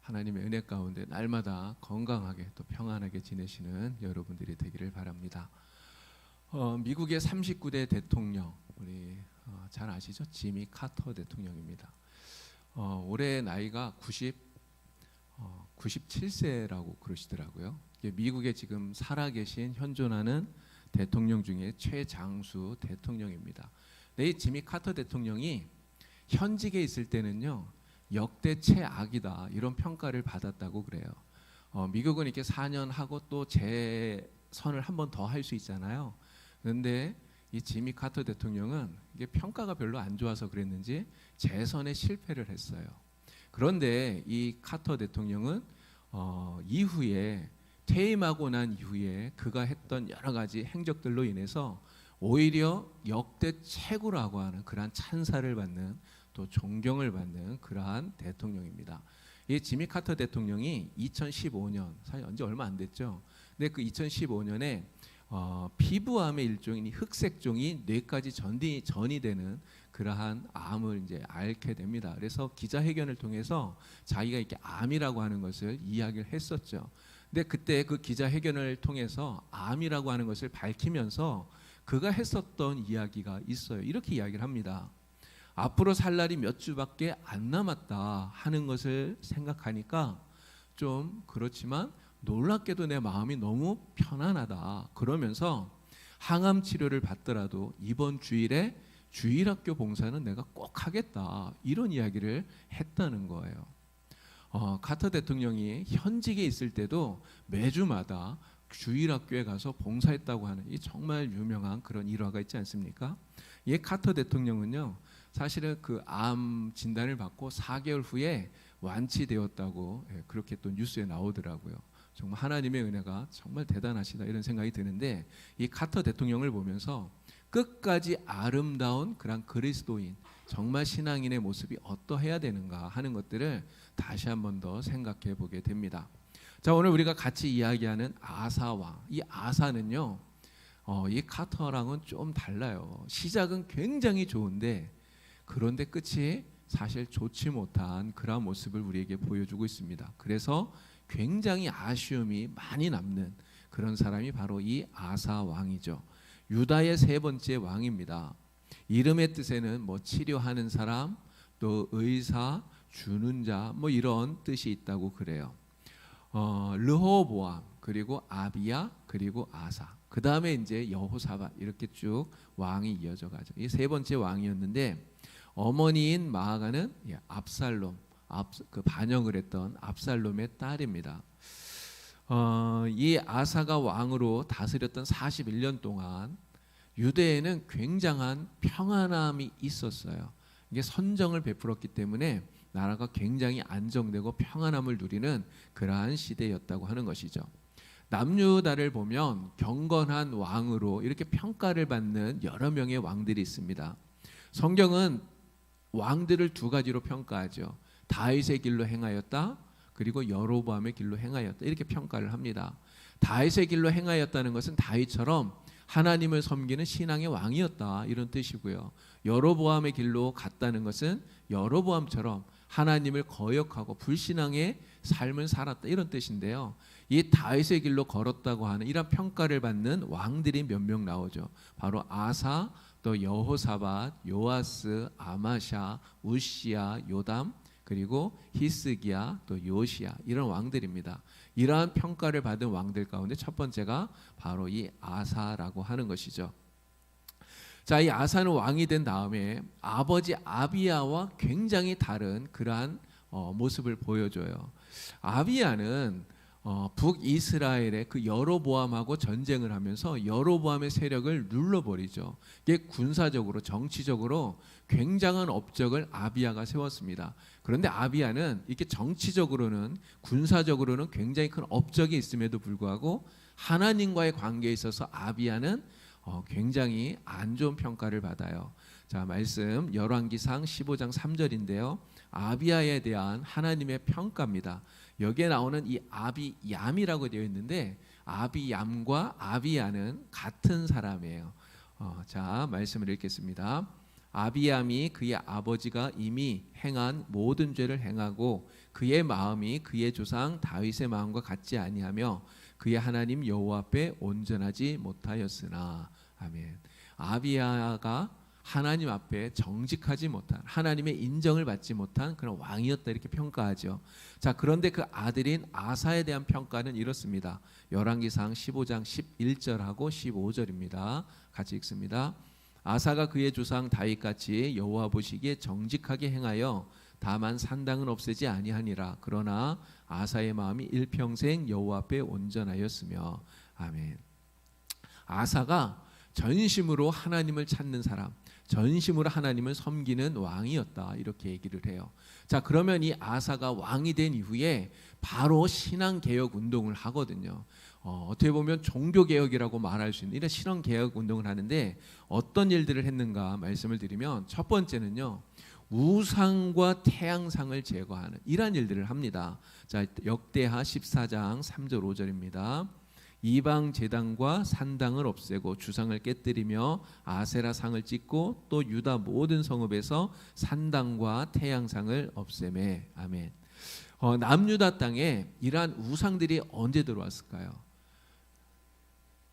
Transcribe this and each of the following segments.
하나님의 은혜 가운데 날마다 건강하게 또 평안하게 지내시는 여러분들이 되기를 바랍니다. 미국의 39대 대통령 우리 잘 아시죠? 지미 카터 대통령입니다. 올해 나이가 97세라고 그러시더라고요. 미국에 지금 살아계신 현존하는 대통령 중에 최장수 대통령입니다. 이 지미 카터 대통령이 현직에 있을 때는요 역대 최악이다 이런 평가를 받았다고 그래요. 미국은 이렇게 4년 하고 또 재선을 한 번 더 할 수 있잖아요. 그런데 이 지미 카터 대통령은 이게 평가가 별로 안 좋아서 그랬는지 재선에 실패를 했어요. 그런데 이 카터 대통령은 이후에 퇴임하고 난 이후에 그가 했던 여러 가지 행적들로 인해서 오히려 역대 최고라고 하는 그러한 찬사를 받는 또 존경을 받는 그러한 대통령입니다. 이 지미 카터 대통령이 2015년 사실 언제 얼마 안 됐죠. 근데 그 2015년에 피부암의 일종인 흑색종이 뇌까지 전이 되는 그러한 암을 이제 앓게 됩니다. 그래서 기자회견을 통해서 자기가 이렇게 암이라고 하는 것을 이야기를 했었죠. 근데 그때 그 기자회견을 통해서 암이라고 하는 것을 밝히면서 그가 했었던 이야기가 있어요. 이렇게 이야기를 합니다. 앞으로 살 날이 몇 주밖에 안 남았다 하는 것을 생각하니까 좀 그렇지만 놀랍게도 내 마음이 너무 편안하다. 그러면서 항암 치료를 받더라도 이번 주일에 주일학교 봉사는 내가 꼭 하겠다. 이런 이야기를 했다는 거예요. 카터 대통령이 현직에 있을 때도 매주마다 주일학교에 가서 봉사했다고 하는 이 정말 유명한 그런 일화가 있지 않습니까? 이 카터 대통령은요 사실은 그 암 진단을 받고 4개월 후에 완치되었다고 그렇게 또 뉴스에 나오더라고요. 정말 하나님의 은혜가 정말 대단하시다 이런 생각이 드는데 이 카터 대통령을 보면서 끝까지 아름다운 그런 그리스도인 정말 신앙인의 모습이 어떠해야 되는가 하는 것들을 다시 한 번 더 생각해 보게 됩니다. 자, 오늘 우리가 같이 이야기하는 아사 왕, 이 아사는요 이 카터랑은 좀 달라요. 시작은 굉장히 좋은데 그런데 끝이 사실 좋지 못한 그런 모습을 우리에게 보여주고 있습니다. 그래서 굉장히 아쉬움이 많이 남는 그런 사람이 바로 이 아사 왕이죠. 유다의 세 번째 왕입니다. 이름의 뜻에는 뭐 치료하는 사람, 또 의사, 주는 자, 뭐 이런 뜻이 있다고 그래요. 르호보암, 그리고 아비야, 그리고 아사. 그 다음에 이제 여호사밧 이렇게 쭉 왕이 이어져 가죠. 이 세 번째 왕이었는데 어머니인 마아가는 압살롬, 그 반역을 했던 압살롬의 딸입니다. 이 아사가 왕으로 다스렸던 41년 동안 유대에는 굉장한 평안함이 있었어요. 이게 선정을 베풀었기 때문에 나라가 굉장히 안정되고 평안함을 누리는 그러한 시대였다고 하는 것이죠. 남유다를 보면 경건한 왕으로 이렇게 평가를 받는 여러 명의 왕들이 있습니다. 성경은 왕들을 두 가지로 평가하죠. 다윗의 길로 행하였다, 그리고 여로보암의 길로 행하였다 이렇게 평가를 합니다. 다윗의 길로 행하였다는 것은 다윗처럼 하나님을 섬기는 신앙의 왕이었다 이런 뜻이고요. 여로보암의 길로 갔다는 것은 여로보암처럼 하나님을 거역하고 불신앙의 삶을 살았다 이런 뜻인데요. 이 다윗의 길로 걸었다고 하는 이런 평가를 받는 왕들이 몇 명 나오죠. 바로 아사, 또 여호사밧, 요아스, 아마샤, 우시야, 요담, 그리고 히스기야, 또 요시야 이런 왕들입니다. 이러한 평가를 받은 왕들 가운데 첫 번째가 바로 이 아사라고 하는 것이죠. 자, 이 아사는 왕이 된 다음에 아버지 아비야와 굉장히 다른 그러한 모습을 보여줘요. 아비야는 북이스라엘의 그 여로보암하고 전쟁을 하면서 여로보암의 세력을 눌러버리죠. 이게 군사적으로 정치적으로 굉장한 업적을 아비야가 세웠습니다. 그런데 아비야는 이렇게 정치적으로는 군사적으로는 굉장히 큰 업적이 있음에도 불구하고 하나님과의 관계에 있어서 아비야는 굉장히 안 좋은 평가를 받아요. 자, 말씀 열왕기상 15장 3절인데요. 아비야에 대한 하나님의 평가입니다. 여기에 나오는 이 아비얌이라고 되어 있는데 아비얌과 아비야는 같은 사람이에요. 자, 말씀을 읽겠습니다. 아비암이 그의 아버지가 이미 행한 모든 죄를 행하고 그의 마음이 그의 조상 다윗의 마음과 같지 아니하며 그의 하나님 여호와 앞에 온전하지 못하였으나. 아멘. 아비야가 하나님 앞에 정직하지 못한, 하나님의 인정을 받지 못한 그런 왕이었다 이렇게 평가하죠. 자, 그런데 그 아들인 아사에 대한 평가는 이렇습니다. 열왕기상 15장 11절하고 15절입니다. 같이 읽습니다. 아사가 그의 조상 다윗같이 여호와 보시기에 정직하게 행하여 다만 산당은 없애지 아니하니라. 그러나 아사의 마음이 일평생 여호와 앞에 온전하였으며. 아멘. 아사가 전심으로 하나님을 찾는 사람, 전심으로 하나님을 섬기는 왕이었다 이렇게 얘기를 해요. 자, 그러면 이 아사가 왕이 된 이후에 바로 신앙개혁 운동을 하거든요. 어떻게 보면 종교개혁이라고 말할 수 있는 이런 신앙개혁 운동을 하는데 어떤 일들을 했는가 말씀을 드리면, 첫 번째는요, 우상과 태양상을 제거하는 이러한 일들을 합니다. 자, 역대하 14장 3절 5절입니다. 이방 제단과 산당을 없애고 주상을 깨뜨리며 아세라 상을 찍고 또 유다 모든 성읍에서 산당과 태양상을 없애매. 아멘. 남유다 땅에 이러한 우상들이 언제 들어왔을까요?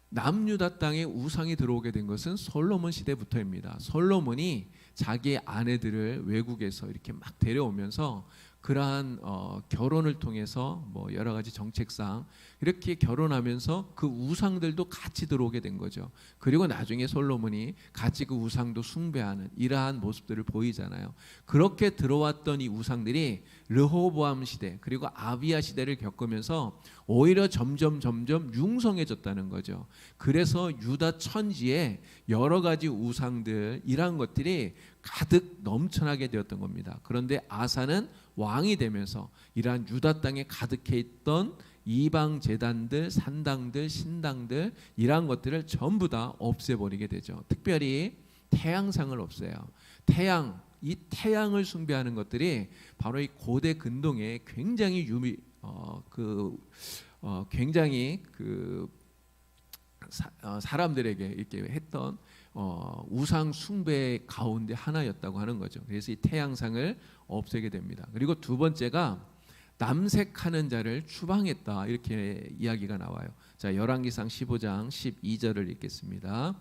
남유다 땅에 우상이 들어오게 된 것은 솔로몬 시대부터입니다. 솔로몬이 자기의 아내들을 외국에서 이렇게 막 데려오면서 그러한 결혼을 통해서 뭐 여러 가지 정책상 이렇게 결혼하면서 그 우상들도 같이 들어오게 된 거죠. 그리고 나중에 솔로몬이 같이 그 우상도 숭배하는 이러한 모습들을 보이잖아요. 그렇게 들어왔던 이 우상들이 르호보암 시대 그리고 아비야 시대를 겪으면서 오히려 점점 융성해졌다는 거죠. 그래서 유다 천지에 여러 가지 우상들 이러한 것들이 가득 넘쳐나게 되었던 겁니다. 그런데 아사는 왕이 되면서 이러한 유다 땅에 가득해 있던 이방 제단들, 산당들, 신당들 이러한 것들을 전부 다 없애버리게 되죠. 특별히 태양상을 없애요. 이 태양을 숭배하는 것들이 바로 이 고대 근동에 굉장히 굉장히 사람들에게 이렇게 했던 우상 숭배 가운데 하나였다고 하는 거죠. 그래서 이 태양상을 없애게 됩니다. 그리고 두 번째가 남색하는 자를 추방했다 이렇게 이야기가 나와요. 자, 열왕기상 15장 12절을 읽겠습니다.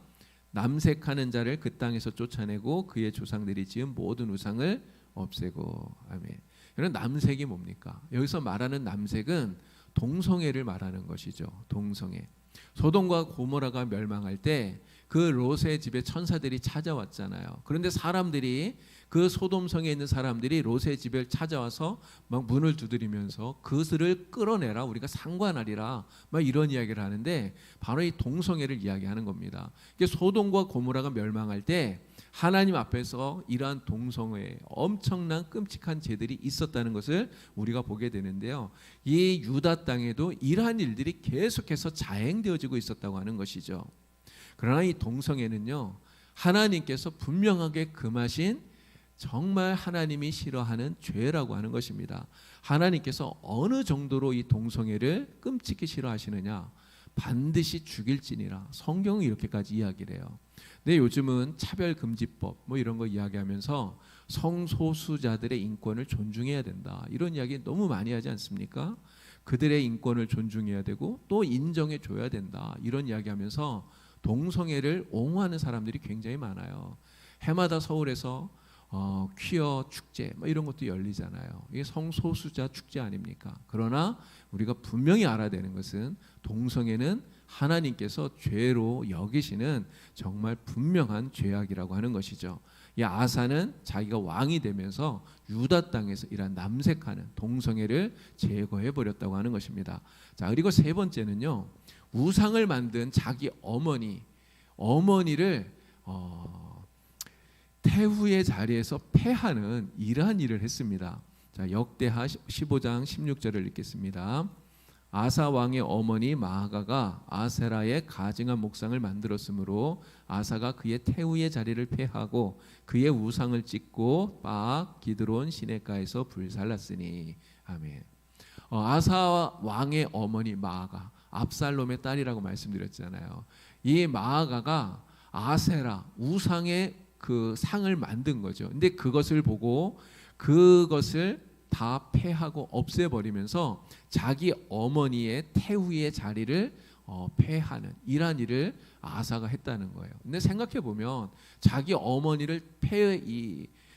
남색하는 자를 그 땅에서 쫓아내고 그의 조상들이 지은 모든 우상을 없애고. 아멘. 이런 남색이 뭡니까? 여기서 말하는 남색은 동성애를 말하는 것이죠. 동성애. 소돔과 고모라가 멸망할 때 그 롯의 집에 천사들이 찾아왔잖아요. 그런데 사람들이 그 소돔성에 있는 사람들이 롯의 집에 찾아와서 막 문을 두드리면서 그들을 끌어내라, 우리가 상관하리라, 막 이런 이야기를 하는데 바로 이 동성애를 이야기하는 겁니다. 이게 소돔과 고모라가 멸망할 때 하나님 앞에서 이러한 동성애 엄청난 끔찍한 죄들이 있었다는 것을 우리가 보게 되는데요. 이 유다 땅에도 이러한 일들이 계속해서 자행되어지고 있었다고 하는 것이죠. 그러나 이 동성애는요, 하나님께서 분명하게 금하신 정말 하나님이 싫어하는 죄라고 하는 것입니다. 하나님께서 어느 정도로 이 동성애를 끔찍히 싫어하시느냐, 반드시 죽일지니라. 성경은 이렇게까지 이야기를 해요. 근데 요즘은 차별금지법 뭐 이런 거 이야기하면서 성소수자들의 인권을 존중해야 된다 이런 이야기 너무 많이 하지 않습니까? 그들의 인권을 존중해야 되고 또 인정해 줘야 된다 이런 이야기하면서 동성애를 옹호하는 사람들이 굉장히 많아요. 해마다 서울에서 퀴어 축제 뭐 이런 것도 열리잖아요. 이게 성소수자 축제 아닙니까? 그러나 우리가 분명히 알아야 되는 것은 동성애는 하나님께서 죄로 여기시는 정말 분명한 죄악이라고 하는 것이죠. 이 아사는 자기가 왕이 되면서 유다 땅에서 이러한 남색하는 동성애를 제거해 버렸다고 하는 것입니다. 자, 그리고 세 번째는요, 우상을 만든 자기 어머니를 태후의 자리에서 패하는 이러한 일을 했습니다. 자, 역대하 15장 16절을 읽겠습니다. 아사 왕의 어머니 마아가가 아세라의 가증한 목상을 만들었으므로 아사가 그의 태후의 자리를 패하고 그의 우상을 찍고 바 기드론 시내가에서 불살랐으니. 아멘. 아사 왕의 어머니 마아가 압살롬의 딸이라고 말씀드렸잖아요. 이 마아가가 아세라 우상의 그 상을 만든 거죠. 근데 그것을 보고 그것을 다 폐하고 없애버리면서 자기 어머니의 태후의 자리를 폐하는 이러한 일을 아사가 했다는 거예요. 근데 생각해 보면 자기 어머니를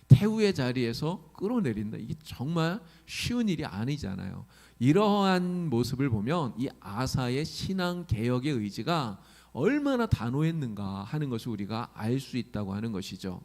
태후의 자리에서 끌어내린다. 이게 정말 쉬운 일이 아니잖아요. 이러한 모습을 보면 이 아사의 신앙 개혁의 의지가 얼마나 단호했는가 하는 것을 우리가 알 수 있다고 하는 것이죠.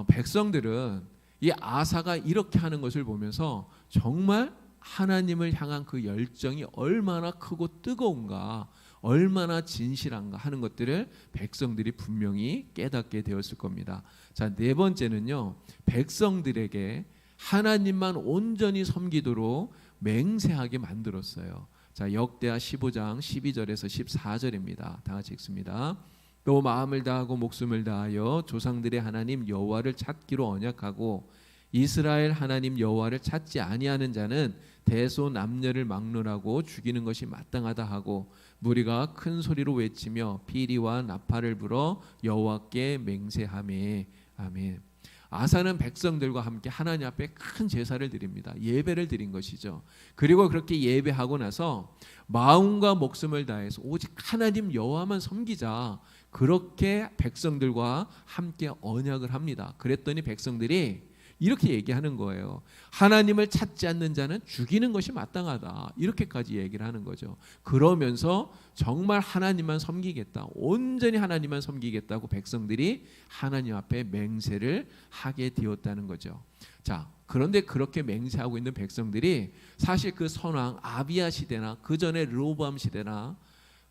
백성들은 이 아사가 이렇게 하는 것을 보면서 정말 하나님을 향한 그 열정이 얼마나 크고 뜨거운가, 얼마나 진실한가 하는 것들을 백성들이 분명히 깨닫게 되었을 겁니다. 자, 네 번째는요, 백성들에게 하나님만 온전히 섬기도록 맹세하게 만들었어요. 자, 역대하 15장 12절에서 14절입니다. 다 같이 읽습니다. 또 마음을 다하고 목숨을 다하여 조상들의 하나님 여호와를 찾기로 언약하고 이스라엘 하나님 여호와를 찾지 아니하는 자는 대소 남녀를 막론하고 죽이는 것이 마땅하다 하고 무리가 큰 소리로 외치며 피리와 나팔을 불어 여호와께 맹세하매. 아멘. 아사는 백성들과 함께 하나님 앞에 큰 제사를 드립니다. 예배를 드린 것이죠. 그리고 그렇게 예배하고 나서 마음과 목숨을 다해서 오직 하나님 여호와만 섬기자, 그렇게 백성들과 함께 언약을 합니다. 그랬더니 백성들이 이렇게 얘기하는 거예요. 하나님을 찾지 않는 자는 죽이는 것이 마땅하다. 이렇게까지 얘기를 하는 거죠. 그러면서 정말 하나님만 섬기겠다, 온전히 하나님만 섬기겠다고 백성들이 하나님 앞에 맹세를 하게 되었다는 거죠. 자, 그런데 그렇게 맹세하고 있는 백성들이 사실 그 선왕 아비야 시대나 그 전에 르호보암 시대나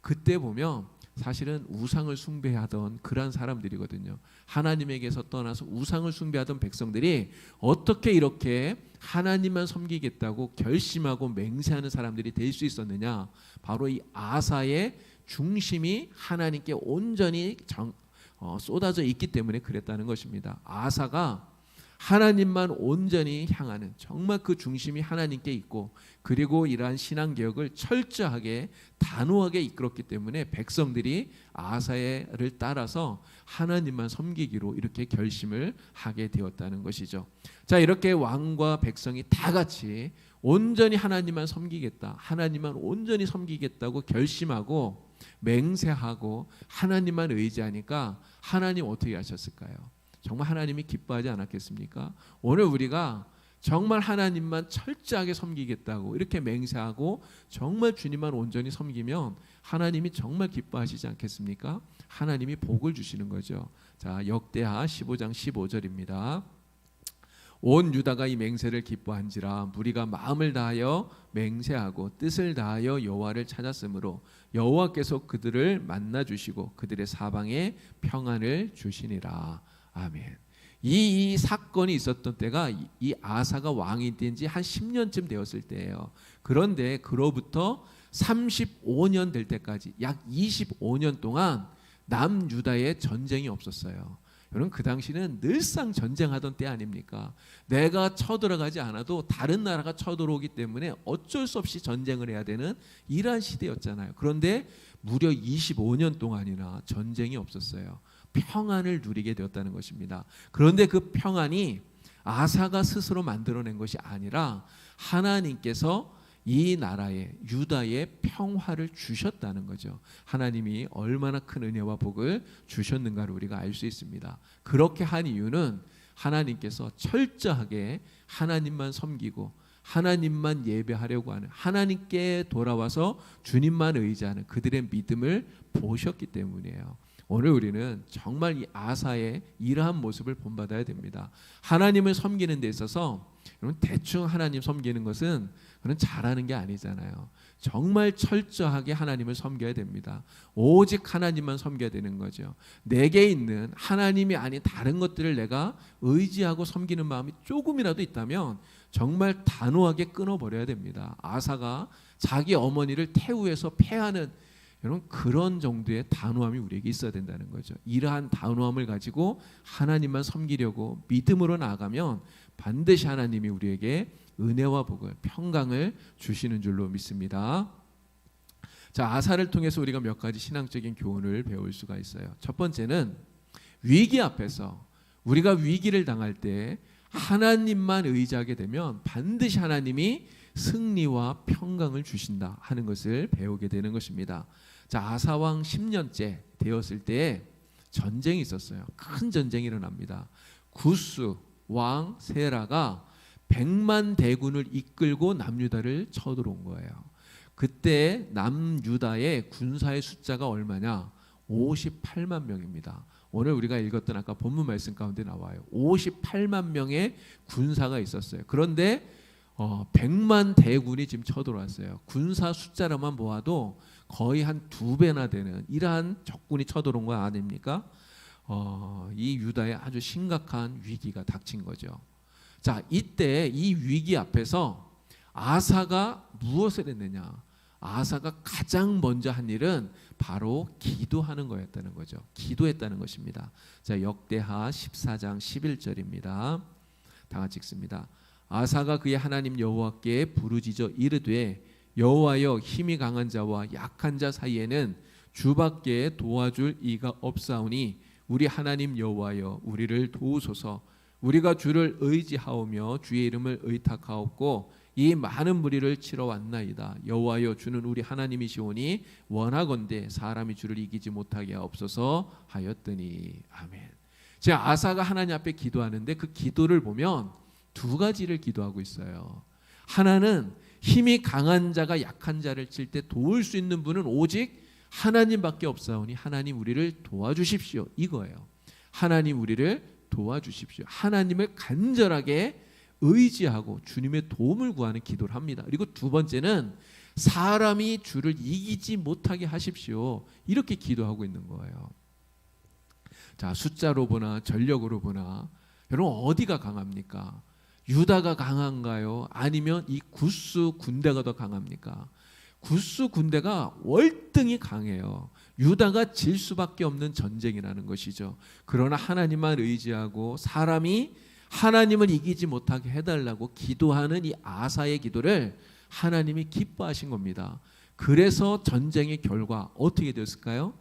그때 보면 사실은 우상을 숭배하던 그런 사람들이거든요. 하나님에게서 떠나서 우상을 숭배하던 백성들이 어떻게 이렇게 하나님만 섬기겠다고 결심하고 맹세하는 사람들이 될 수 있었느냐? 바로 이 아사의 중심이 하나님께 온전히 쏟아져 있기 때문에 그랬다는 것입니다. 아사가 하나님만 온전히 향하는, 정말 그 중심이 하나님께 있고, 그리고 이러한 신앙개혁을 철저하게 단호하게 이끌었기 때문에 백성들이 아사를 따라서 하나님만 섬기기로 이렇게 결심을 하게 되었다는 것이죠. 자, 이렇게 왕과 백성이 다 같이 온전히 하나님만 섬기겠다, 하나님만 온전히 섬기겠다고 결심하고 맹세하고 하나님만 의지하니까 하나님 어떻게 하셨을까요? 정말 하나님이 기뻐하지 않았겠습니까? 오늘 우리가 정말 하나님만 철저하게 섬기겠다고 이렇게 맹세하고 정말 주님만 온전히 섬기면 하나님이 정말 기뻐하시지 않겠습니까? 하나님이 복을 주시는 거죠. 자, 역대하 15장 15절입니다. 온 유다가 이 맹세를 기뻐한지라 무리가 마음을 다하여 맹세하고 뜻을 다하여 여호와를 찾았으므로 여호와께서 그들을 만나 주시고 그들의 사방에 평안을 주시니라. 아멘. 이 사건이 있었던 때가 이 아사가 왕이 된 지 한 10년쯤 되었을 때예요. 그런데 그로부터 35년 될 때까지 약 25년 동안 남유다에 전쟁이 없었어요. 여러분, 그 당시는 늘상 전쟁하던 때 아닙니까? 내가 쳐들어가지 않아도 다른 나라가 쳐들어오기 때문에 어쩔 수 없이 전쟁을 해야 되는 이러한 시대였잖아요. 그런데 무려 25년 동안이나 전쟁이 없었어요. 평안을 누리게 되었다는 것입니다. 그런데 그 평안이 아사가 스스로 만들어낸 것이 아니라 하나님께서 이 나라에 유다에 평화를 주셨다는 거죠. 하나님이 얼마나 큰 은혜와 복을 주셨는가를 우리가 알 수 있습니다. 그렇게 한 이유는 하나님께서 철저하게 하나님만 섬기고 하나님만 예배하려고 하는, 하나님께 돌아와서 주님만 의지하는 그들의 믿음을 보셨기 때문이에요. 오늘 우리는 정말 이 아사의 이러한 모습을 본받아야 됩니다. 하나님을 섬기는 데 있어서 여러분, 대충 하나님 섬기는 것은 그런 잘하는 게 아니잖아요. 정말 철저하게 하나님을 섬겨야 됩니다. 오직 하나님만 섬겨야 되는 거죠. 내게 있는 하나님이 아닌 다른 것들을 내가 의지하고 섬기는 마음이 조금이라도 있다면 정말 단호하게 끊어버려야 됩니다. 아사가 자기 어머니를 태우에서 패하는 여러분, 그런 정도의 단호함이 우리에게 있어야 된다는 거죠. 이러한 단호함을 가지고 하나님만 섬기려고 믿음으로 나아가면 반드시 하나님이 우리에게 은혜와 복을, 평강을 주시는 줄로 믿습니다. 자, 아사를 통해서 우리가 몇 가지 신앙적인 교훈을 배울 수가 있어요. 첫 번째는 위기 앞에서 우리가 위기를 당할 때 하나님만 의지하게 되면 반드시 하나님이 승리와 평강을 주신다 하는 것을 배우게 되는 것입니다. 자, 아사왕 10년째 되었을 때 전쟁이 있었어요. 큰 전쟁이 일어납니다. 구스 왕 세라가 100만 대군을 이끌고 남유다를 쳐들어온 거예요. 그때 남유다의 군사의 숫자가 얼마냐? 58만 명입니다. 오늘 우리가 읽었던 아까 본문 말씀 가운데 나와요. 58만 명의 군사가 있었어요. 그런데 100만 대군이 지금 쳐들어왔어요. 군사 숫자로만 보아도 거의 한 2배나 되는 이러한 적군이 쳐들어온 거 아닙니까? 이 유다에 아주 심각한 위기가 닥친 거죠. 자, 이때 이 위기 앞에서 아사가 무엇을 했느냐? 아사가 가장 먼저 한 일은 바로 기도하는 거였다는 거죠. 기도했다는 것입니다. 자, 역대하 14장 11절입니다. 다 같이 읽습니다. 아사가 그의 하나님 여호와께 부르짖어 이르되 여호와여, 힘이 강한 자와 약한 자 사이에는 주밖에 도와줄 이가 없사오니 우리 하나님 여호와여, 우리를 도우소서. 우리가 주를 의지하오며 주의 이름을 의탁하옵고 이 많은 무리를 치러 왔나이다. 여호와여, 주는 우리 하나님이시오니 원하건대 사람이 주를 이기지 못하게 하옵소서 하였더니. 아멘. 제가 아사가 하나님 앞에 기도하는데 그 기도를 보면 두 가지를 기도하고 있어요. 하나는 힘이 강한 자가 약한 자를 칠 때 도울 수 있는 분은 오직 하나님밖에 없사오니 하나님 우리를 도와주십시오, 이거예요. 하나님 우리를 도와주십시오. 하나님을 간절하게 의지하고 주님의 도움을 구하는 기도를 합니다. 그리고 두 번째는 사람이 주를 이기지 못하게 하십시오, 이렇게 기도하고 있는 거예요. 자, 숫자로 보나 전력으로 보나 여러분 어디가 강합니까? 유다가 강한가요? 아니면 이 구스 군대가 더 강합니까? 구스 군대가 월등히 강해요. 유다가 질 수밖에 없는 전쟁이라는 것이죠. 그러나 하나님만 의지하고 사람이 하나님을 이기지 못하게 해달라고 기도하는 이 아사의 기도를 하나님이 기뻐하신 겁니다. 그래서 전쟁의 결과 어떻게 되었을까요?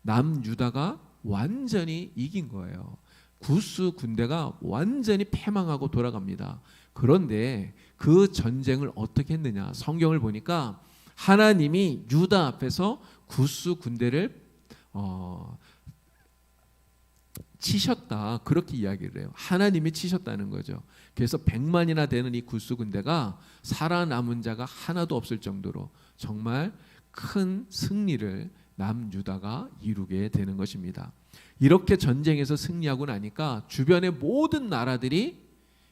남유다가 완전히 이긴 거예요. 구스 군대가 완전히 패망하고 돌아갑니다. 그런데 그 전쟁을 어떻게 했느냐? 성경을 보니까 하나님이 유다 앞에서 구스 군대를 치셨다, 그렇게 이야기를 해요. 하나님이 치셨다는 거죠. 그래서 100만이나 되는 이 구스 군대가 살아남은 자가 하나도 없을 정도로 정말 큰 승리를 남유다가 이루게 되는 것입니다. 이렇게 전쟁에서 승리하고 나니까 주변의 모든 나라들이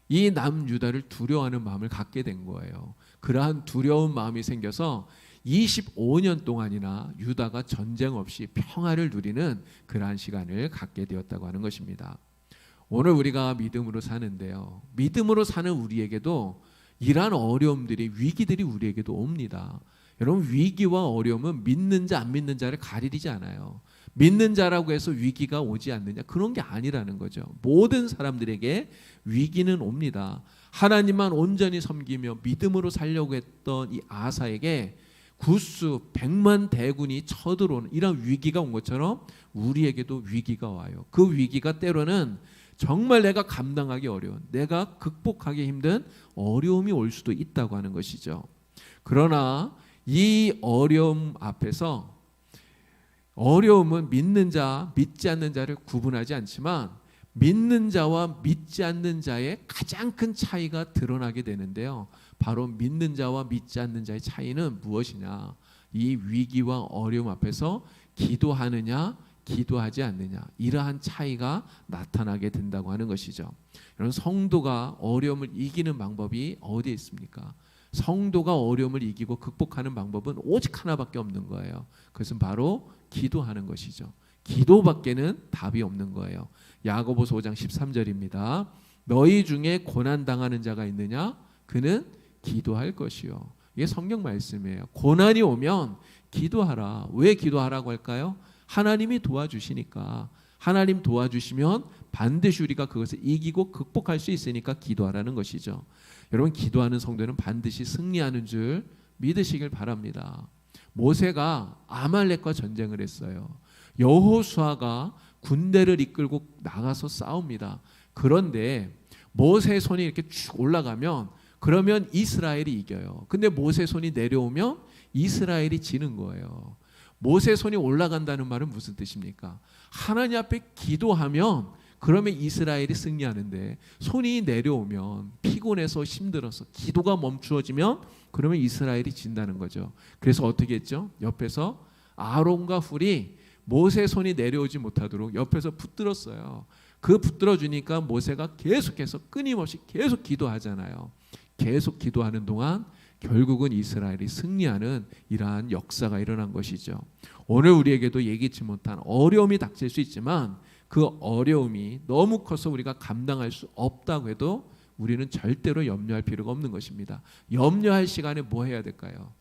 이 남유다를 두려워하는 마음을 갖게 된 거예요. 그러한 두려운 마음이 생겨서 25년 동안이나 유다가 전쟁 없이 평화를 누리는 그러한 시간을 갖게 되었다고 하는 것입니다. 오늘 우리가 믿음으로 사는데요, 믿음으로 사는 우리에게도 이러한 어려움들이, 위기들이 우리에게도 옵니다. 여러분, 위기와 어려움은 믿는 자 안 믿는 자를 가리지 않아요. 믿는 자라고 해서 위기가 오지 않느냐, 그런 게 아니라는 거죠. 모든 사람들에게 위기는 옵니다. 하나님만 온전히 섬기며 믿음으로 살려고 했던 이 아사에게 구스 100만 대군이 쳐들어오는 이런 위기가 온 것처럼 우리에게도 위기가 와요. 그 위기가 때로는 정말 내가 감당하기 어려운, 내가 극복하기 힘든 어려움이 올 수도 있다고 하는 것이죠. 그러나 이 어려움 앞에서, 어려움은 믿는 자, 믿지 않는 자를 구분하지 않지만 믿는 자와 믿지 않는 자의 가장 큰 차이가 드러나게 되는데요, 바로 믿는 자와 믿지 않는 자의 차이는 무엇이냐? 이 위기와 어려움 앞에서 기도하느냐, 기도하지 않느냐, 이러한 차이가 나타나게 된다고 하는 것이죠. 여러분, 성도가 어려움을 이기는 방법이 어디에 있습니까? 성도가 어려움을 이기고 극복하는 방법은 오직 하나밖에 없는 거예요. 그것은 바로 기도하는 것이죠. 기도밖에는 답이 없는 거예요. 야고보서 5장 13절입니다. 너희 중에 고난당하는 자가 있느냐? 그는 기도할 것이요. 이게 성경 말씀이에요. 고난이 오면 기도하라. 왜 기도하라고 할까요? 하나님이 도와주시니까. 하나님 도와주시면 반드시 우리가 그것을 이기고 극복할 수 있으니까 기도하라는 것이죠. 여러분, 기도하는 성도는 반드시 승리하는 줄 믿으시길 바랍니다. 모세가 아말렉과 전쟁을 했어요. 여호수아가 군대를 이끌고 나가서 싸웁니다. 그런데 모세의 손이 이렇게 쭉 올라가면 그러면 이스라엘이 이겨요. 근데 모세의 손이 내려오면 이스라엘이 지는 거예요. 모세의 손이 올라간다는 말은 무슨 뜻입니까? 하나님 앞에 기도하면 그러면 이스라엘이 승리하는데, 손이 내려오면 피곤해서 힘들어서 기도가 멈추어지면 그러면 이스라엘이 진다는 거죠. 그래서 어떻게 했죠? 옆에서 아론과 훌이 모세의 손이 내려오지 못하도록 옆에서 붙들었어요. 그 붙들어 주니까 모세가 계속해서 끊임없이 계속 기도하잖아요. 계속 기도하는 동안 결국은 이스라엘이 승리하는 이러한 역사가 일어난 것이죠. 오늘 우리에게도 예기치 못한 어려움이 닥칠 수 있지만 그 어려움이 너무 커서 우리가 감당할 수 없다고 해도 우리는 절대로 염려할 필요가 없는 것입니다. 염려할 시간에 뭐 해야 될까요?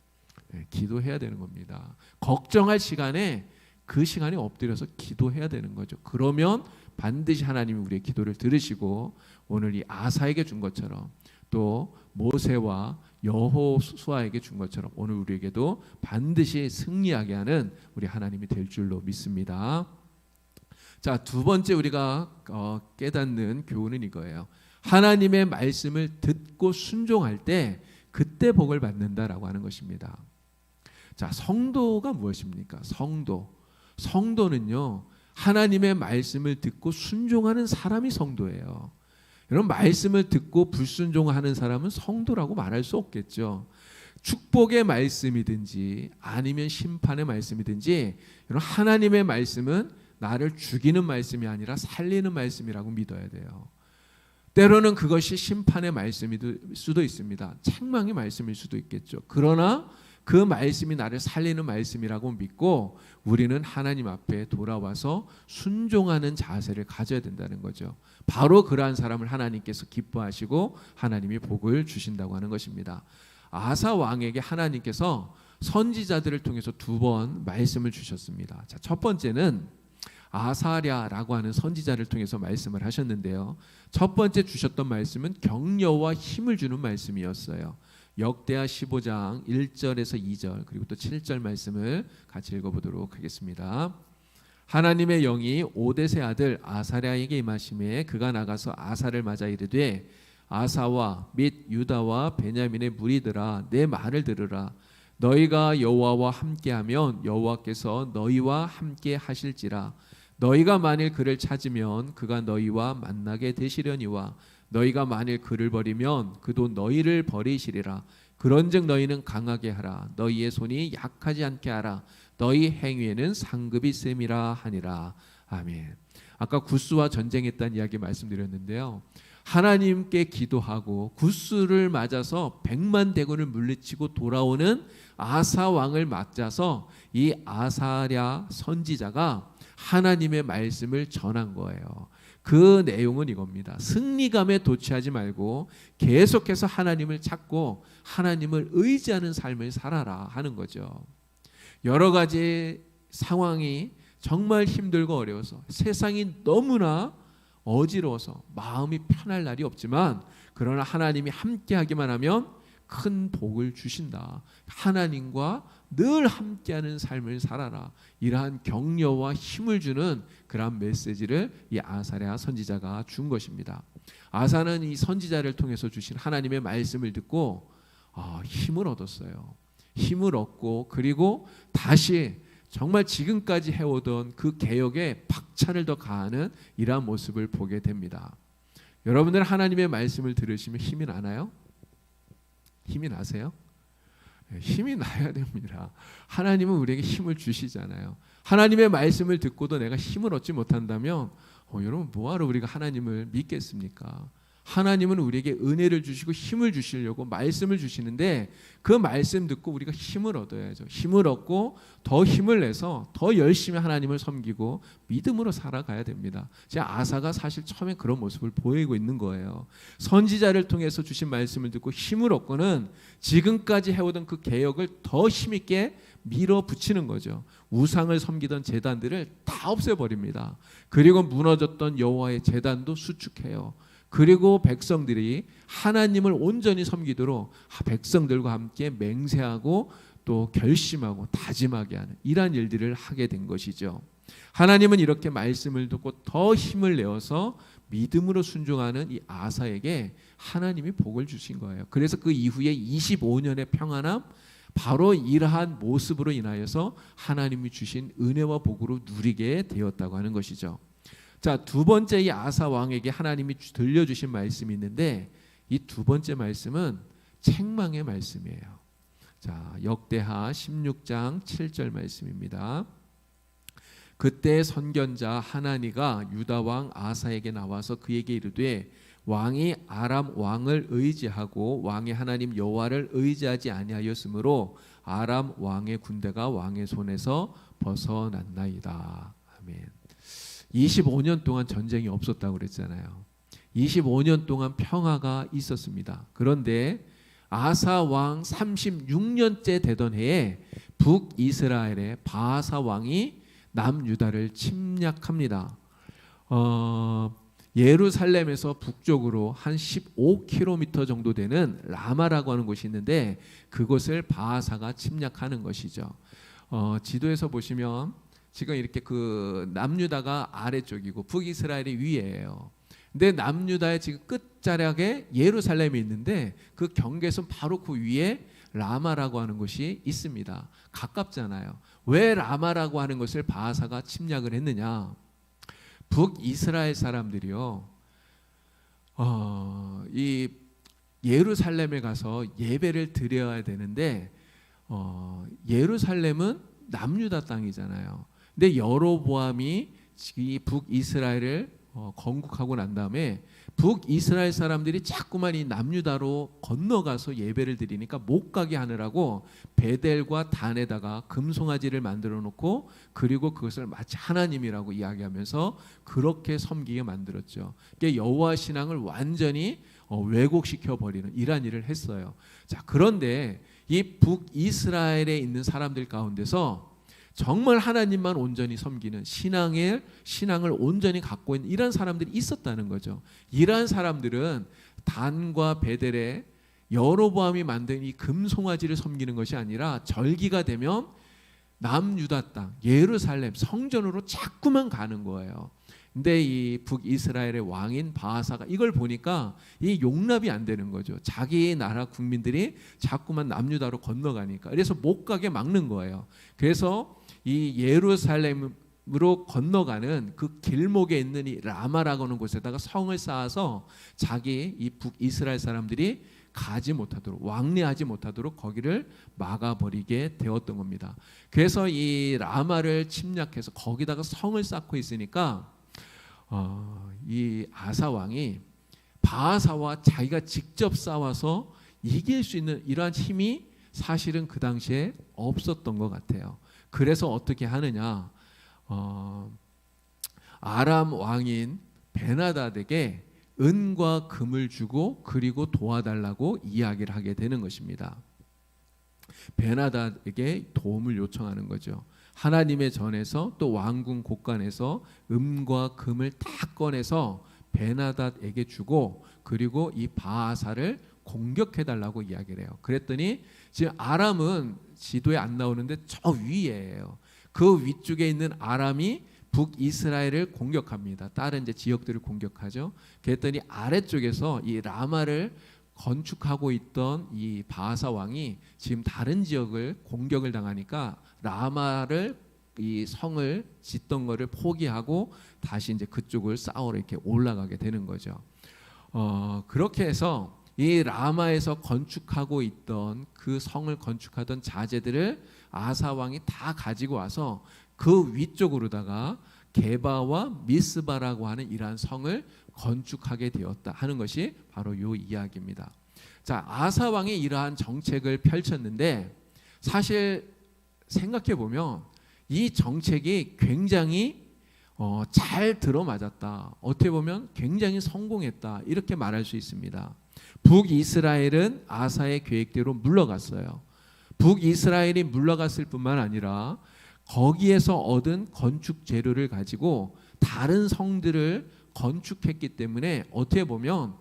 기도해야 되는 겁니다. 걱정할 시간에 그 시간에 엎드려서 기도해야 되는 거죠. 그러면 반드시 하나님이 우리의 기도를 들으시고 오늘 이 아사에게 준 것처럼 또 모세와 여호수아에게 준 것처럼 오늘 우리에게도 반드시 승리하게 하는 우리 하나님이 될 줄로 믿습니다. 자, 두 번째 우리가 깨닫는 교훈은 이거예요. 하나님의 말씀을 듣고 순종할 때 그때 복을 받는다라고 하는 것입니다. 자, 성도가 무엇입니까? 성도는요, 하나님의 말씀을 듣고 순종하는 사람이 성도예요. 여러분, 말씀을 듣고 불순종하는 사람은 성도라고 말할 수 없겠죠. 축복의 말씀이든지 아니면 심판의 말씀이든지, 여러분, 하나님의 말씀은 나를 죽이는 말씀이 아니라 살리는 말씀이라고 믿어야 돼요. 때로는 그것이 심판의 말씀일 수도 있습니다. 책망의 말씀일 수도 있겠죠. 그러나 그 말씀이 나를 살리는 말씀이라고 믿고 우리는 하나님 앞에 돌아와서 순종하는 자세를 가져야 된다는 거죠. 바로 그러한 사람을 하나님께서 기뻐하시고 하나님이 복을 주신다고 하는 것입니다. 아사 왕에게 하나님께서 선지자들을 통해서 두 번 말씀을 주셨습니다. 자, 첫 번째는 아사랴라고 하는 선지자를 통해서 말씀을 하셨는데요. 첫 번째 주셨던 말씀은 격려와 힘을 주는 말씀이었어요. 역대하 15장 1절에서 2절 그리고 또 7절 말씀을 같이 읽어보도록 하겠습니다. 하나님의 영이 오뎃의 아들 아사랴에게 임하심에 그가 나가서 아사를 맞아 이르되 아사와 및 유다와 베냐민의 무리들아 내 말을 들으라. 너희가 여호와와 함께하면 여호와께서 너희와 함께 하실지라. 너희가 만일 그를 찾으면 그가 너희와 만나게 되시려니와 너희가 만일 그를 버리면 그도 너희를 버리시리라. 그런즉 너희는 강하게 하라. 너희의 손이 약하지 않게 하라. 너희 행위에는 상급이 셈이라 하니라. 아멘. 아까 구스와 전쟁했다는 이야기 말씀드렸는데요. 하나님께 기도하고 구스를 맞아서 100만 대군을 물리치고 돌아오는 아사 왕을 맞아서 이 아사랴 선지자가 하나님의 말씀을 전한 거예요. 그 내용은 이겁니다. 승리감에 도취하지 말고 계속해서 하나님을 찾고 하나님을 의지하는 삶을 살아라 하는 거죠. 여러 가지 상황이 정말 힘들고 어려워서 세상이 너무나 어지러워서 마음이 편할 날이 없지만 그러나 하나님이 함께하기만 하면 큰 복을 주신다. 하나님과 늘 함께하는 삶을 살아라. 이러한 격려와 힘을 주는 그러한 메시지를 이 아사랴 선지자가 준 것입니다. 아사는 이 선지자를 통해서 주신 하나님의 말씀을 듣고 힘을 얻었어요. 힘을 얻고 그리고 다시 정말 지금까지 해오던 그 개혁에 박차를 더 가하는 이러한 모습을 보게 됩니다. 여러분들 하나님의 말씀을 들으시면 힘이 나나요? 힘이 나세요? 힘이 나야 됩니다. 하나님은 우리에게 힘을 주시잖아요. 하나님의 말씀을 듣고도 내가 힘을 얻지 못한다면 여러분 뭐하러 우리가 하나님을 믿겠습니까? 하나님은 우리에게 은혜를 주시고 힘을 주시려고 말씀을 주시는데 그 말씀 듣고 우리가 힘을 얻어야죠. 힘을 얻고 더 힘을 내서 더 열심히 하나님을 섬기고 믿음으로 살아가야 됩니다. 제가 아사가 사실 처음에 그런 모습을 보이고 있는 거예요. 선지자를 통해서 주신 말씀을 듣고 힘을 얻고는 지금까지 해오던 그 개혁을 더 힘있게 밀어붙이는 거죠. 우상을 섬기던 제단들을 다 없애버립니다. 그리고 무너졌던 여호와의 제단도 수축해요. 그리고 백성들이 하나님을 온전히 섬기도록 백성들과 함께 맹세하고 또 결심하고 다짐하게 하는 이러한 일들을 하게 된 것이죠. 하나님은 이렇게 말씀을 듣고 더 힘을 내어서 믿음으로 순종하는 이 아사에게 하나님이 복을 주신 거예요. 그래서 그 이후에 25년의 평안함, 바로 이러한 모습으로 인하여서 하나님이 주신 은혜와 복으로 누리게 되었다고 하는 것이죠. 자, 두 번째 이 아사 왕에게 하나님이 들려주신 말씀이 있는데, 이 두 번째 말씀은 책망의 말씀이에요. 자, 역대하 16장 7절 말씀입니다. 그때 선견자 하나니가 유다 왕 아사에게 나와서 그에게 이르되, 왕이 아람 왕을 의지하고 왕의 하나님 여호와를 의지하지 아니하였으므로 아람 왕의 군대가 왕의 손에서 벗어났나이다. 아멘. 25년 동안 전쟁이 없었다고 그랬잖아요. 25년 동안 평화가 있었습니다. 그런데 아사 왕 36년째 되던 해에 북이스라엘의 바하사 왕이 남유다를 침략합니다. 예루살렘에서 북쪽으로 한 15km 정도 되는 라마라고 하는 곳이 있는데, 그곳을 바하사가 침략하는 것이죠. 지도에서 보시면 지금 이렇게 그 남유다가 아래쪽이고 북이스라엘이 위에예요. 근데 남유다의 지금 끝자락에 예루살렘이 있는데, 그 경계선 바로 그 위에 라마라고 하는 곳이 있습니다. 가깝잖아요. 왜 라마라고 하는 것을 바하사가 침략을 했느냐? 북이스라엘 사람들이요, 이 예루살렘에 가서 예배를 드려야 되는데, 예루살렘은 남유다 땅이잖아요. 근데 여로보암이 이 북이스라엘을 건국하고 난 다음에 북이스라엘 사람들이 자꾸만 이 남유다로 건너가서 예배를 드리니까 못 가게 하느라고 베델과 단에다가 금송아지를 만들어 놓고, 그리고 그것을 마치 하나님이라고 이야기하면서 그렇게 섬기게 만들었죠. 그러니까 여호와 신앙을 완전히 왜곡시켜 버리는 이러한 일을 했어요. 자, 그런데 이 북이스라엘에 있는 사람들 가운데서 정말 하나님만 온전히 섬기는 신앙을 온전히 갖고 있는 이런 사람들이 있었다는 거죠. 이러한 사람들은 단과 베델에 여로보암이 만든 이 금송아지를 섬기는 것이 아니라 절기가 되면 남유다 땅 예루살렘 성전으로 자꾸만 가는 거예요. 근데 이 북이스라엘의 왕인 바하사가 이걸 보니까 이 용납이 안 되는 거죠. 자기 나라 국민들이 자꾸만 남유다로 건너가니까. 그래서 못 가게 막는 거예요. 그래서 이 예루살렘으로 건너가는 그 길목에 있는 이 라마라고 하는 곳에다가 성을 쌓아서 자기 이 북이스라엘 사람들이 가지 못하도록, 왕래하지 못하도록 거기를 막아버리게 되었던 겁니다. 그래서 이 라마를 침략해서 거기다가 성을 쌓고 있으니까 이 아사 왕이 바하사와 자기가 직접 싸워서 이길 수 있는 이러한 힘이 사실은 그 당시에 없었던 것 같아요. 그래서 어떻게 하느냐, 아람 왕인 베나닷에게 은과 금을 주고 그리고 도와달라고 이야기를 하게 되는 것입니다. 베나닷에게 도움을 요청하는 거죠. 하나님의 전에서 또 왕궁 곳간에서 은과 금을 다 꺼내서 베나닷에게 주고, 그리고 이 바하사를 공격해달라고 이야기를 해요. 그랬더니 지금 아람은 지도에 안 나오는데 저 위에요. 그 위쪽에 있는 아람이 북이스라엘을 공격합니다. 다른 이제 지역들을 공격하죠. 그랬더니 아래쪽에서 이 라마를 건축하고 있던 이 바하사 왕이 지금 다른 지역을 공격을 당하니까 라마를 이 성을 짓던 거를 포기하고 다시 이제 그쪽을 싸우러 이렇게 올라가게 되는 거죠. 그렇게 해서 이 라마에서 건축하고 있던 그 성을 건축하던 자재들을 아사 왕이 다 가지고 와서 그 위쪽으로다가 게바와 미스바라고 하는 이러한 성을 건축하게 되었다 하는 것이 바로 이 이야기입니다. 자, 아사 왕이 이러한 정책을 펼쳤는데, 사실 생각해 보면 이 정책이 굉장히 잘 들어맞았다. 어떻게 보면 굉장히 성공했다. 이렇게 말할 수 있습니다. 북이스라엘은 아사의 계획대로 물러갔어요. 북이스라엘이 물러갔을 뿐만 아니라 거기에서 얻은 건축 재료를 가지고 다른 성들을 건축했기 때문에 어떻게 보면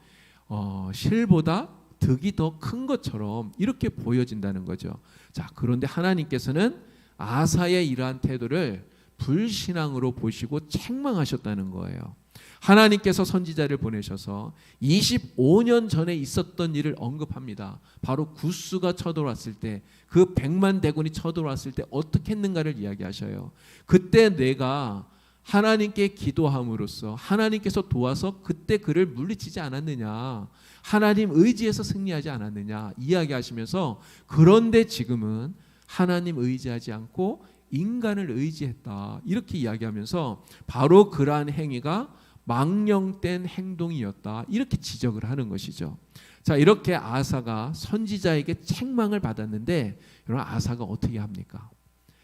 실보다 득이 더 큰 것처럼 이렇게 보여진다는 거죠. 자, 그런데 하나님께서는 아사의 이러한 태도를 불신앙으로 보시고 책망하셨다는 거예요. 하나님께서 선지자를 보내셔서 25년 전에 있었던 일을 언급합니다. 바로 구스가 쳐들어왔을 때, 그 100만 대군이 쳐들어왔을 때 어떻게 했는가를 이야기하셔요. 그때 내가 하나님께 기도함으로써 하나님께서 도와서 그때 그를 물리치지 않았느냐, 하나님 의지해서 승리하지 않았느냐 이야기하시면서, 그런데 지금은 하나님 의지하지 않고 인간을 의지했다 이렇게 이야기하면서 바로 그러한 행위가 망령된 행동이었다 이렇게 지적을 하는 것이죠. 자, 이렇게 아사가 선지자에게 책망을 받았는데, 여러분 아사가 어떻게 합니까?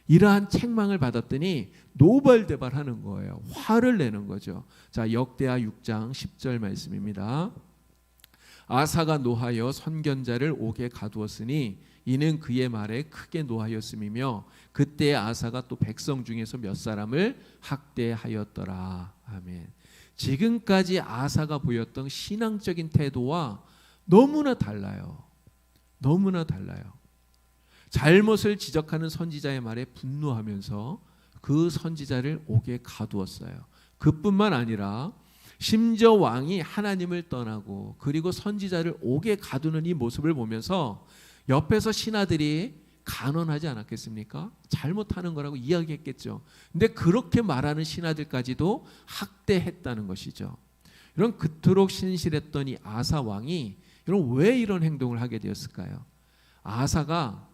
이러한 책망을 받았더니 노발대발하는 거예요. 화를 내는 거죠. 자, 역대하 6장 10절 말씀입니다. 아사가 노하여 선견자를 옥에 가두었으니 이는 그의 말에 크게 노하였음이며 그때 아사가 또 백성 중에서 몇 사람을 학대하였더라. 아멘. 지금까지 아사가 보였던 신앙적인 태도와 너무나 달라요. 너무나 달라요. 잘못을 지적하는 선지자의 말에 분노하면서 그 선지자를 옥에 가두었어요. 그뿐만 아니라 심지어 왕이 하나님을 떠나고 그리고 선지자를 옥에 가두는 이 모습을 보면서 옆에서 신하들이 간언하지 않았겠습니까? 잘못하는 거라고 이야기했겠죠. 근데 그렇게 말하는 신하들까지도 학대했다는 것이죠. 이런 그토록 신실했던 이 아사 왕이 왜 이런 행동을 하게 되었을까요? 아사가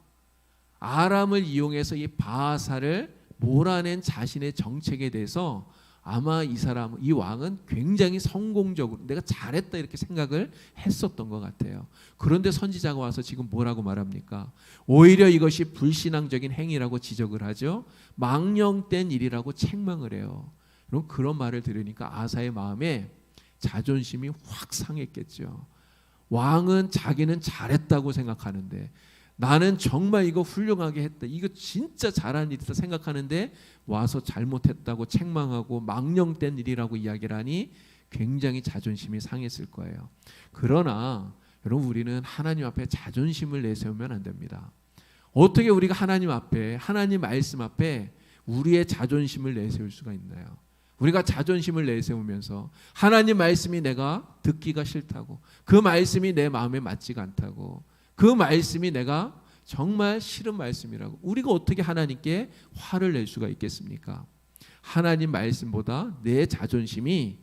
아람을 이용해서 이 바하사를 몰아낸 자신의 정책에 대해서 아마 이 왕은 굉장히 성공적으로 내가 잘했다 이렇게 생각을 했었던 것 같아요. 그런데 선지자가 와서 지금 뭐라고 말합니까? 오히려 이것이 불신앙적인 행위라고 지적을 하죠. 망령된 일이라고 책망을 해요. 그럼 그런 말을 들으니까 아사의 마음에 자존심이 확 상했겠죠. 왕은 자기는 잘했다고 생각하는데, 나는 정말 이거 훌륭하게 했다, 이거 진짜 잘한 일이다 생각하는데 와서 잘못했다고 책망하고 망령된 일이라고 이야기를 하니 굉장히 자존심이 상했을 거예요. 그러나 여러분, 우리는 하나님 앞에 자존심을 내세우면 안 됩니다. 어떻게 우리가 하나님 앞에, 하나님 말씀 앞에 우리의 자존심을 내세울 수가 있나요? 우리가 자존심을 내세우면서 하나님 말씀이 내가 듣기가 싫다고, 그 말씀이 내 마음에 맞지가 않다고, 그 말씀이 내가 정말 싫은 말씀이라고 우리가 어떻게 하나님께 화를 낼 수가 있겠습니까? 하나님 말씀보다 내 자존심이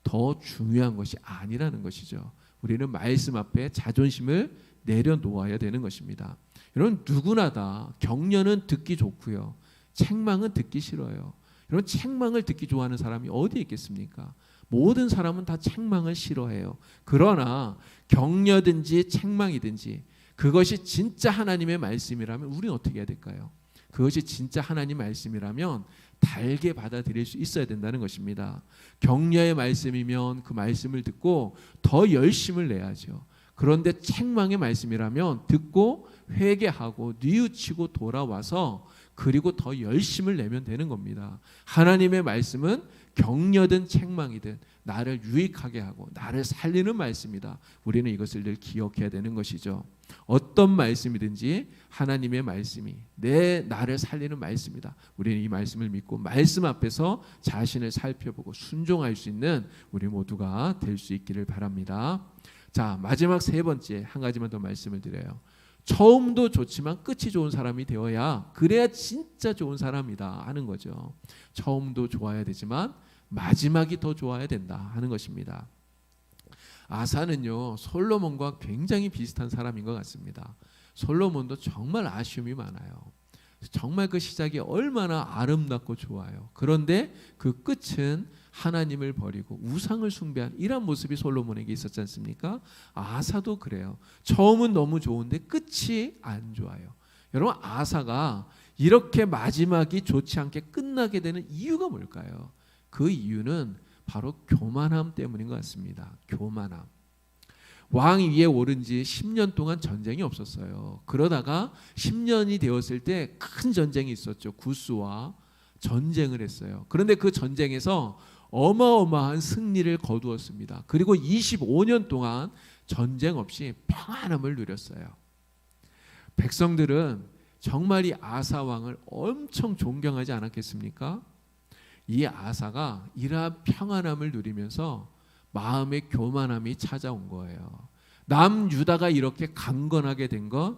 더 중요한 것이 아니라는 것이죠. 우리는 말씀 앞에 자존심을 내려놓아야 되는 것입니다. 여러분, 누구나 다 격려는 듣기 좋고요, 책망은 듣기 싫어요. 여러분, 책망을 듣기 좋아하는 사람이 어디에 있겠습니까? 모든 사람은 다 책망을 싫어해요. 그러나 격려든지 책망이든지 그것이 진짜 하나님의 말씀이라면 우리는 어떻게 해야 될까요? 그것이 진짜 하나님 말씀이라면 달게 받아들일 수 있어야 된다는 것입니다. 격려의 말씀이면 그 말씀을 듣고 더 열심을 내야죠. 그런데 책망의 말씀이라면 듣고 회개하고 뉘우치고 돌아와서 그리고 더 열심을 내면 되는 겁니다. 하나님의 말씀은 격려든 책망이든 나를 유익하게 하고 나를 살리는 말씀이다. 우리는 이것을 늘 기억해야 되는 것이죠. 어떤 말씀이든지 하나님의 말씀이 나를 살리는 말씀이다. 우리는 이 말씀을 믿고 말씀 앞에서 자신을 살펴보고 순종할 수 있는 우리 모두가 될 수 있기를 바랍니다. 자, 마지막 세 번째 한 가지만 더 말씀을 드려요. 처음도 좋지만 끝이 좋은 사람이 되어야, 그래야 진짜 좋은 사람이다 하는 거죠. 처음도 좋아야 되지만 마지막이 더 좋아야 된다 하는 것입니다. 아사는요, 솔로몬과 굉장히 비슷한 사람인 것 같습니다. 솔로몬도 정말 아쉬움이 많아요. 정말 그 시작이 얼마나 아름답고 좋아요. 그런데 그 끝은 하나님을 버리고 우상을 숭배한 이런 모습이 솔로몬에게 있었지 않습니까? 아사도 그래요. 처음은 너무 좋은데 끝이 안 좋아요. 여러분, 아사가 이렇게 마지막이 좋지 않게 끝나게 되는 이유가 뭘까요? 그 이유는 바로 교만함 때문인 것 같습니다. 교만함. 왕 위에 오른 지 10년 동안 전쟁이 없었어요. 그러다가 10년이 되었을 때 큰 전쟁이 있었죠. 구스와 전쟁을 했어요. 그런데 그 전쟁에서 어마어마한 승리를 거두었습니다. 그리고 25년 동안 전쟁 없이 평안함을 누렸어요. 백성들은 정말 이 아사 왕을 엄청 존경하지 않았겠습니까? 이 아사가 이러한 평안함을 누리면서 마음의 교만함이 찾아온 거예요. 남유다가 이렇게 강건하게 된 것,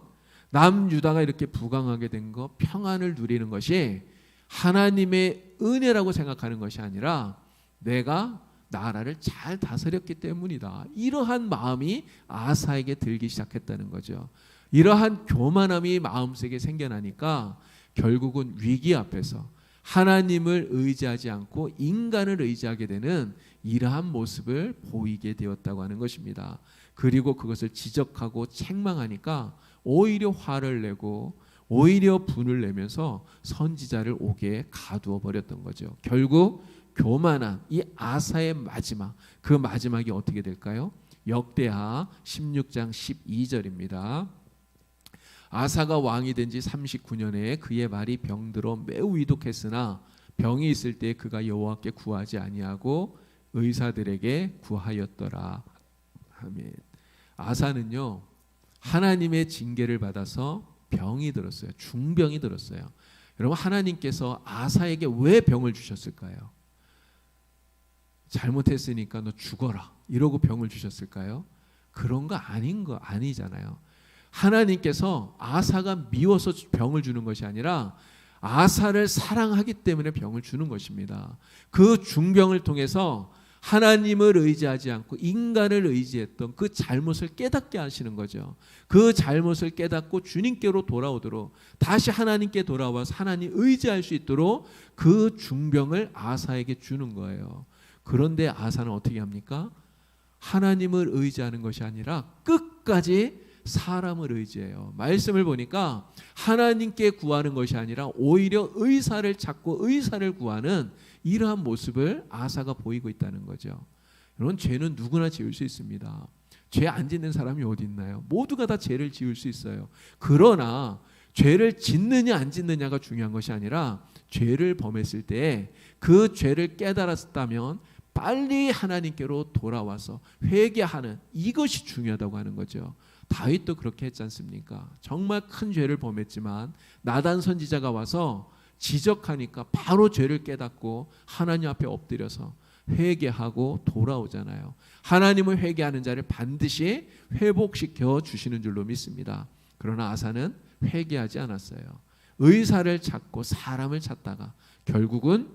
남유다가 이렇게 부강하게 된 것, 평안을 누리는 것이 하나님의 은혜라고 생각하는 것이 아니라 내가 나라를 잘 다스렸기 때문이다. 이러한 마음이 아사에게 들기 시작했다는 거죠. 이러한 교만함이 마음속에 생겨나니까 결국은 위기 앞에서 하나님을 의지하지 않고 인간을 의지하게 되는 이러한 모습을 보이게 되었다고 하는 것입니다. 그리고 그것을 지적하고 책망하니까 오히려 화를 내고 오히려 분을 내면서 선지자를 옥에 가두어 버렸던 거죠. 결국 교만한 이 아사의 마지막, 그 마지막이 어떻게 될까요? 역대하 16장 12절입니다. 아사가 왕이 된 지 39년에 그의 말이 병들어 매우 위독했으나 병이 있을 때 그가 여호와께 구하지 아니하고 의사들에게 구하였더라. 아멘. 아사는요, 하나님의 징계를 받아서 병이 들었어요. 중병이 들었어요. 여러분, 하나님께서 아사에게 왜 병을 주셨을까요? 잘못했으니까 너 죽어라 이러고 병을 주셨을까요? 그런 거 아니잖아요. 하나님께서 아사가 미워서 병을 주는 것이 아니라 아사를 사랑하기 때문에 병을 주는 것입니다. 그 중병을 통해서 하나님을 의지하지 않고 인간을 의지했던 그 잘못을 깨닫게 하시는 거죠. 그 잘못을 깨닫고 주님께로 돌아오도록, 다시 하나님께 돌아와서 하나님 의지할 수 있도록 그 중병을 아사에게 주는 거예요. 그런데 아사는 어떻게 합니까? 하나님을 의지하는 것이 아니라 끝까지 사람을 의지해요. 말씀을 보니까 하나님께 구하는 것이 아니라 오히려 의사를 찾고 의사를 구하는 이러한 모습을 아사가 보이고 있다는 거죠. 여러분, 죄는 누구나 지을 수 있습니다. 죄 안 짓는 사람이 어디 있나요? 모두가 다 죄를 지을 수 있어요. 그러나 죄를 짓느냐 안 짓느냐가 중요한 것이 아니라 죄를 범했을 때 그 죄를 깨달았다면 빨리 하나님께로 돌아와서 회개하는, 이것이 중요하다고 하는 거죠. 다윗도 그렇게 했지 않습니까? 정말 큰 죄를 범했지만 나단 선지자가 와서 지적하니까 바로 죄를 깨닫고 하나님 앞에 엎드려서 회개하고 돌아오잖아요. 하나님을 회개하는 자를 반드시 회복시켜 주시는 줄로 믿습니다. 그러나 아사는 회개하지 않았어요. 의사를 찾고 사람을 찾다가 결국은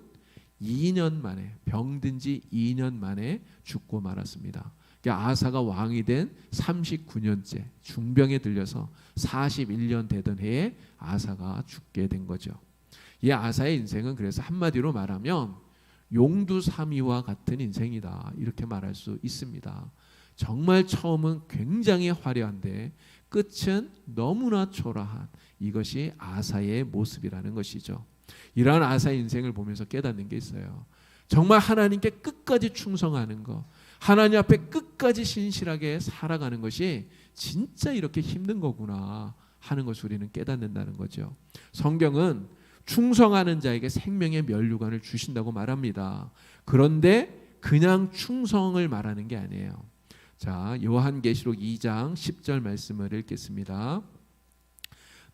2년 만에, 병든 지 2년 만에 죽고 말았습니다. 그러니까 아사가 왕이 된 39년째 중병에 들려서 41년 되던 해에 아사가 죽게 된 거죠. 이 아사의 인생은 그래서 한마디로 말하면 용두사미와 같은 인생이다, 이렇게 말할 수 있습니다. 정말 처음은 굉장히 화려한데 끝은 너무나 초라한, 이것이 아사의 모습이라는 것이죠. 이러한 아사의 인생을 보면서 깨닫는 게 있어요. 정말 하나님께 끝까지 충성하는 것, 하나님 앞에 끝까지 신실하게 살아가는 것이 진짜 이렇게 힘든 거구나 하는 것을 우리는 깨닫는다는 거죠. 성경은 충성하는 자에게 생명의 면류관을 주신다고 말합니다. 그런데 그냥 충성을 말하는 게 아니에요. 자, 요한계시록 2장 10절 말씀을 읽겠습니다.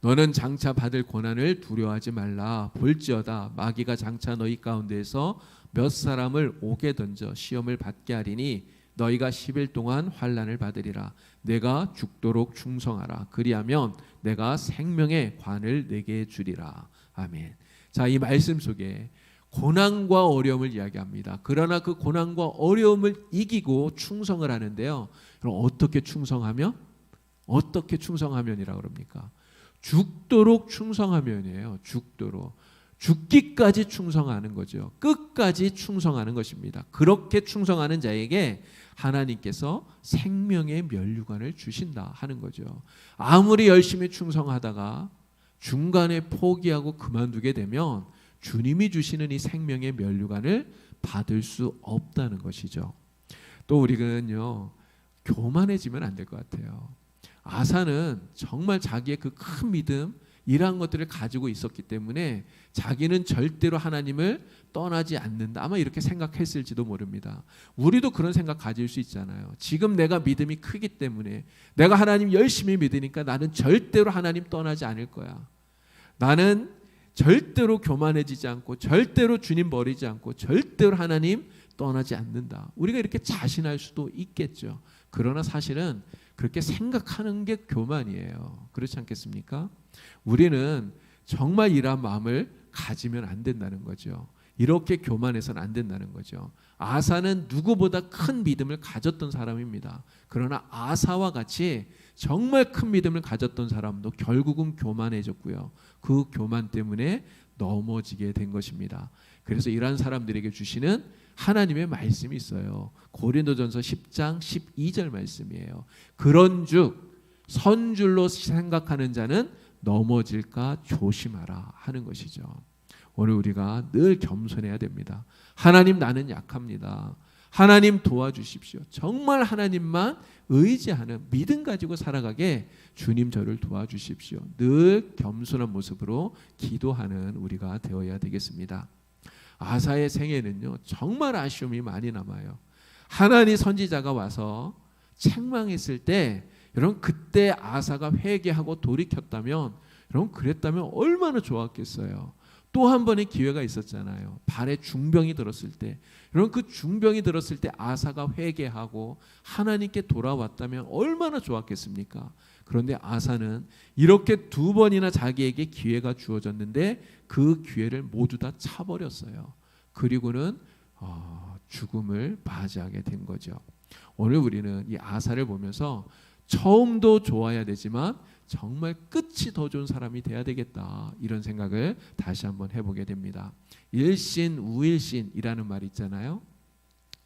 너는 장차 받을 고난을 두려워하지 말라. 볼지어다 마귀가 장차 너희 가운데에서 몇 사람을 옥에 던져 시험을 받게 하리니 너희가 10일 동안 환난을 받으리라. 내가 죽도록 충성하라. 그리하면 내가 생명의 관을 내게 주리라. 아멘. 자, 이 말씀 속에 고난과 어려움을 이야기합니다. 그러나 그 고난과 어려움을 이기고 충성을 하는데요. 그럼 어떻게 충성하면이라고 그럽니까? 죽도록 충성하면이에요. 죽도록. 죽기까지 충성하는 거죠. 끝까지 충성하는 것입니다. 그렇게 충성하는 자에게 하나님께서 생명의 면류관을 주신다 하는 거죠. 아무리 열심히 충성하다가 중간에 포기하고 그만두게 되면 주님이 주시는 이 생명의 면류관을 받을 수 없다는 것이죠. 또 우리는요, 교만해지면 안 될 것 같아요. 아사는 정말 자기의 그 큰 믿음, 이러한 것들을 가지고 있었기 때문에 자기는 절대로 하나님을 떠나지 않는다, 아마 이렇게 생각했을지도 모릅니다. 우리도 그런 생각 가질 수 있잖아요. 지금 내가 믿음이 크기 때문에, 내가 하나님 열심히 믿으니까 나는 절대로 하나님 떠나지 않을 거야. 나는 절대로 교만해지지 않고 절대로 주님 버리지 않고 절대로 하나님 떠나지 않는다. 우리가 이렇게 자신할 수도 있겠죠. 그러나 사실은 그렇게 생각하는 게 교만이에요. 그렇지 않겠습니까? 우리는 정말 이러한 마음을 가지면 안 된다는 거죠. 이렇게 교만해서는 안 된다는 거죠. 아사는 누구보다 큰 믿음을 가졌던 사람입니다. 그러나 아사와 같이 정말 큰 믿음을 가졌던 사람도 결국은 교만해졌고요. 그 교만 때문에 넘어지게 된 것입니다. 그래서 이러한 사람들에게 주시는 하나님의 말씀이 있어요. 고린도전서 10장 12절 말씀이에요. 그런즉 선줄로 생각하는 자는 넘어질까 조심하라 하는 것이죠. 오늘 우리가 늘 겸손해야 됩니다. 하나님, 나는 약합니다. 하나님 도와주십시오. 정말 하나님만 의지하는 믿음 가지고 살아가게 주님 저를 도와주십시오. 늘 겸손한 모습으로 기도하는 우리가 되어야 되겠습니다. 아사의 생애는요, 정말 아쉬움이 많이 남아요. 하나니 선지자가 와서 책망했을 때 여러분, 그때 아사가 회개하고 돌이켰다면, 여러분 그랬다면 얼마나 좋았겠어요. 또 한 번의 기회가 있었잖아요. 발에 중병이 들었을 때, 여러분 그 중병이 들었을 때 아사가 회개하고 하나님께 돌아왔다면 얼마나 좋았겠습니까? 그런데 아사는 이렇게 두 번이나 자기에게 기회가 주어졌는데 그 기회를 모두 다 차버렸어요. 그리고는 죽음을 맞이하게 된 거죠. 오늘 우리는 이 아사를 보면서 처음도 좋아야 되지만 정말 끝이 더 좋은 사람이 돼야 되겠다, 이런 생각을 다시 한번 해보게 됩니다. 일신 우일신이라는 말이 있잖아요.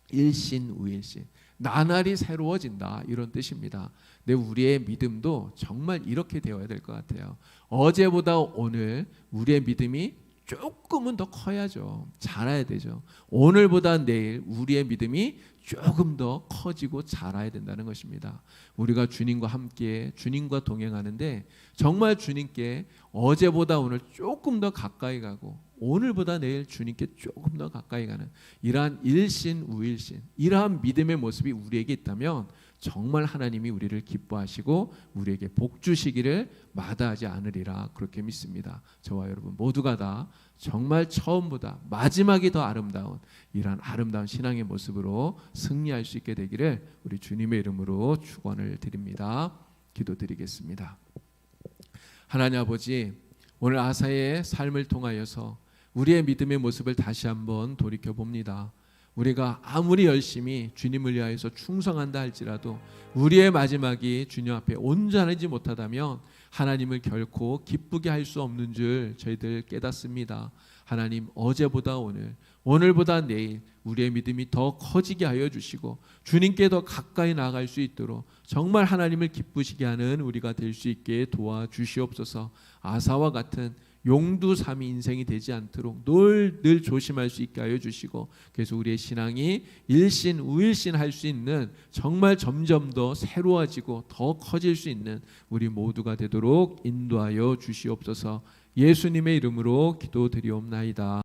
일신 우일신, 나날이 새로워진다, 이런 뜻입니다. 근데 우리의 믿음도 정말 이렇게 되어야 될 것 같아요. 어제보다 오늘 우리의 믿음이 조금은 더 커야죠. 자라야 되죠. 오늘보다 내일 우리의 믿음이 조금 더 커지고 자라야 된다는 것입니다. 우리가 주님과 함께 주님과 동행하는데 정말 주님께 어제보다 오늘 조금 더 가까이 가고 오늘보다 내일 주님께 조금 더 가까이 가는 이러한 일신 우일신, 이러한 믿음의 모습이 우리에게 있다면 정말 하나님이 우리를 기뻐하시고 우리에게 복 주시기를 마다하지 않으리라, 그렇게 믿습니다. 저와 여러분 모두가 다 정말 처음보다 마지막이 더 아름다운 이러한 아름다운 신앙의 모습으로 승리할 수 있게 되기를 우리 주님의 이름으로 축원을 드립니다. 기도드리겠습니다. 하나님 아버지, 오늘 아사의 삶을 통하여서 우리의 믿음의 모습을 다시 한번 돌이켜봅니다. 우리가 아무리 열심히 주님을 위하여서 충성한다 할지라도 우리의 마지막이 주님 앞에 온전하지 못하다면 하나님을 결코 기쁘게 할 수 없는 줄 저희들 깨닫습니다. 하나님, 어제보다 오늘, 오늘보다 내일 우리의 믿음이 더 커지게 하여 주시고 주님께 더 가까이 나아갈 수 있도록 정말 하나님을 기쁘시게 하는 우리가 될 수 있게 도와주시옵소서. 아사와 같은 용두삼이 인생이 되지 않도록 늘 조심할 수 있게 하여 주시고, 그래서 우리의 신앙이 일신 우일신 할 수 있는 정말 점점 더 새로워지고 더 커질 수 있는 우리 모두가 되도록 인도하여 주시옵소서. 예수님의 이름으로 기도드리옵나이다.